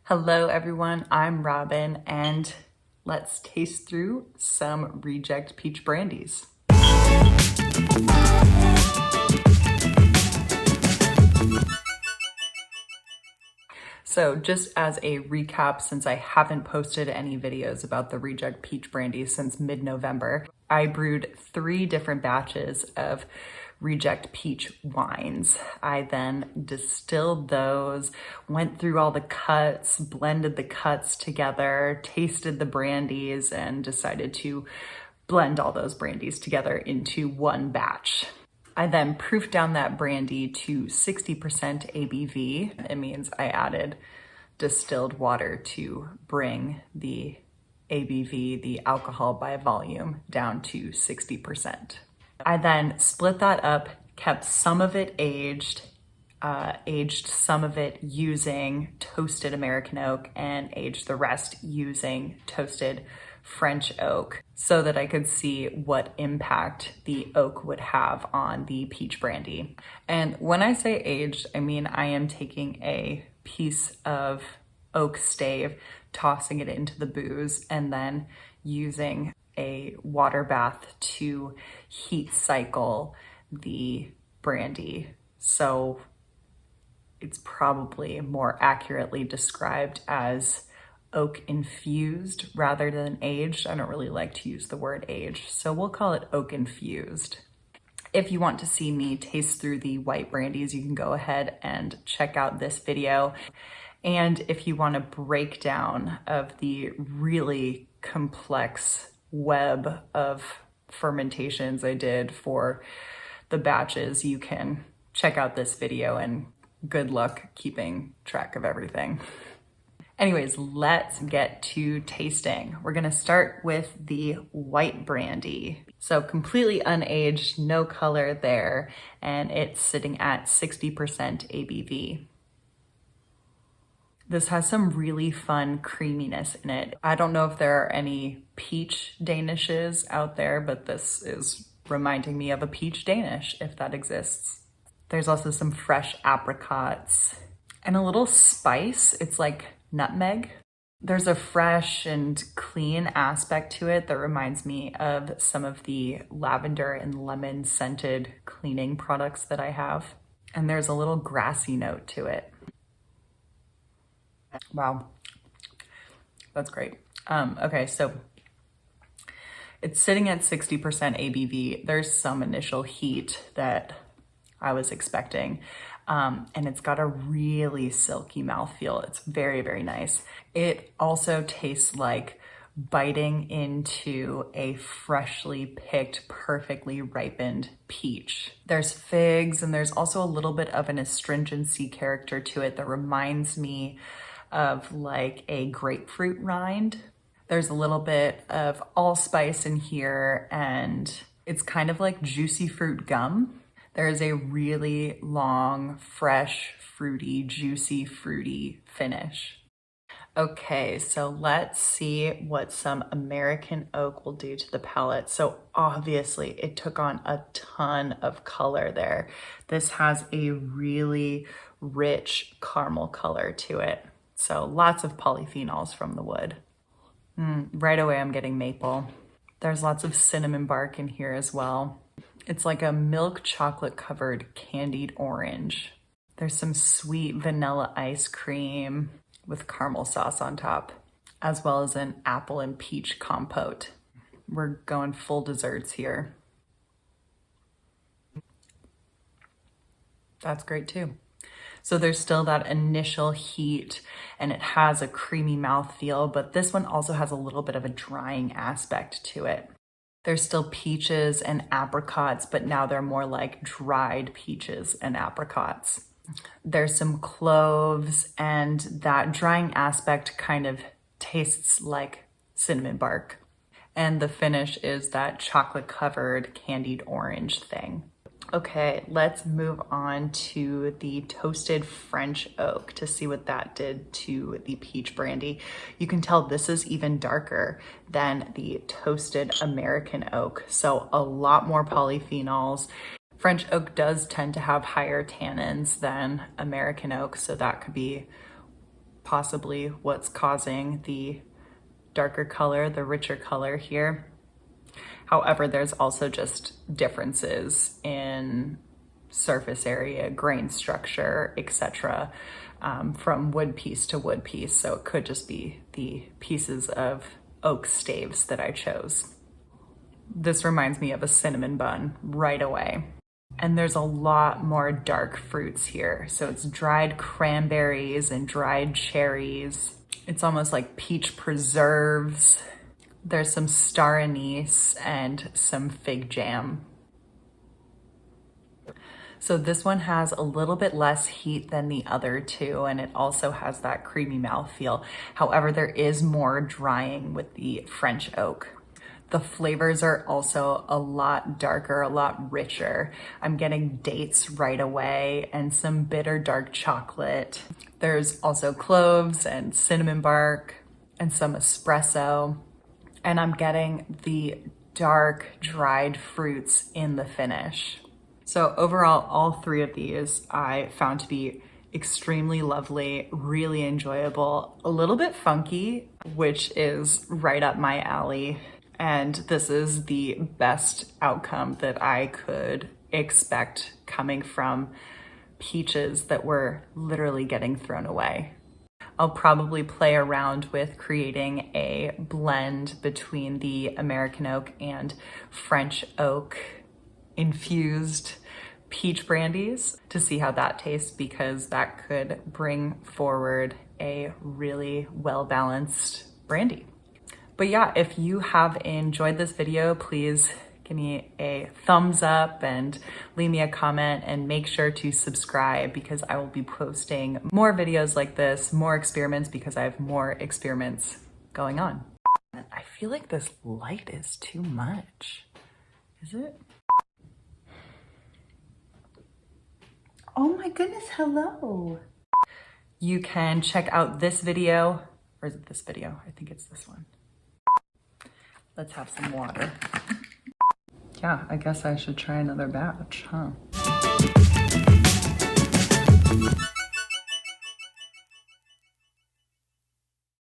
Hello everyone, I'm Robin and let's taste through some reject peach brandies. So just as a recap, since I haven't posted any videos about the reject peach brandy since mid-November, I brewed 3 different batches of reject peach wines. I then distilled those, went through all the cuts, blended the cuts together, tasted the brandies, and decided to blend all those brandies together into one batch. I then proofed down that brandy to 60% ABV. It means I added distilled water to bring the ABV, the alcohol by volume, down to 60%. I then split that up, kept some of it aged some of it using toasted American oak, and aged the rest using toasted French oak so that I could see what impact the oak would have on the peach brandy. And when I say aged, I mean I am taking a piece of oak stave, tossing it into the booze, and then using a water bath to heat cycle the brandy. So it's probably more accurately described as oak infused rather than aged. I don't really like to use the word aged, so we'll call it oak infused. If you want to see me taste through the white brandies, you can go ahead and check out this video. And if you want a breakdown of the really complex web of fermentations I did for the batches, you can check out this video, and good luck keeping track of everything. Anyways, let's get to tasting. We're gonna start with the white brandy. So completely unaged, no color there, and it's sitting at 60% ABV. This has some really fun creaminess in it. I don't know if there are any peach Danishes out there, but this is reminding me of a peach Danish, if that exists. There's also some fresh apricots and a little spice. It's like nutmeg. There's a fresh and clean aspect to it that reminds me of some of the lavender and lemon scented cleaning products that I have. And there's a little grassy note to it. Wow, that's great. Okay, so it's sitting at 60% ABV. There's some initial heat that I was expecting, and it's got a really silky mouthfeel. It's very, very nice. It also tastes like biting into a freshly picked, perfectly ripened peach. There's figs, and there's also a little bit of an astringency character to it that reminds me of like a grapefruit rind. There's a little bit of allspice in here, and it's kind of like juicy fruit gum. There is a really long, fresh, fruity, juicy, fruity finish. Okay, so let's see what some American oak will do to the palate. So obviously it took on a ton of color there. This has a really rich caramel color to it. So lots of polyphenols from the wood. Right away I'm getting maple. There's lots of cinnamon bark in here as well. It's like a milk chocolate covered candied orange. There's some sweet vanilla ice cream with caramel sauce on top, as well as an apple and peach compote. We're going full desserts here. That's great too. So there's still that initial heat, and it has a creamy mouthfeel, but this one also has a little bit of a drying aspect to it. There's still peaches and apricots, but now they're more like dried peaches and apricots. There's some cloves, and that drying aspect kind of tastes like cinnamon bark. And the finish is that chocolate covered candied orange thing. Okay, let's move on to the toasted French oak to see what that did to the peach brandy. You can tell this is even darker than the toasted American oak, so a lot more polyphenols. French oak does tend to have higher tannins than American oak, so that could be possibly what's causing the darker color, the richer color here. However, there's also just differences in surface area, grain structure, etc. From wood piece to wood piece. So it could just be the pieces of oak staves that I chose. This reminds me of a cinnamon bun right away. And there's a lot more dark fruits here. So it's dried cranberries and dried cherries. It's almost like peach preserves. There's some star anise and some fig jam. So this one has a little bit less heat than the other two, and it also has that creamy mouthfeel. However, there is more drying with the French oak. The flavors are also a lot darker, a lot richer. I'm getting dates right away and some bitter dark chocolate. There's also cloves and cinnamon bark and some espresso. And I'm getting the dark dried fruits in the finish. So overall, all three of these I found to be extremely lovely, really enjoyable, a little bit funky, which is right up my alley. And this is the best outcome that I could expect coming from peaches that were literally getting thrown away. I'll probably play around with creating a blend between the American oak and French oak infused peach brandies to see how that tastes, because that could bring forward a really well-balanced brandy. But yeah, if you have enjoyed this video, please give me a thumbs up and leave me a comment, and make sure to subscribe because I will be posting more videos like this, more experiments, because I have more experiments going on. I feel like this light is too much. Is it? Oh my goodness, hello. You can check out this video, or is it this video? I think it's this one. Let's have some water. Yeah, I guess I should try another batch, huh?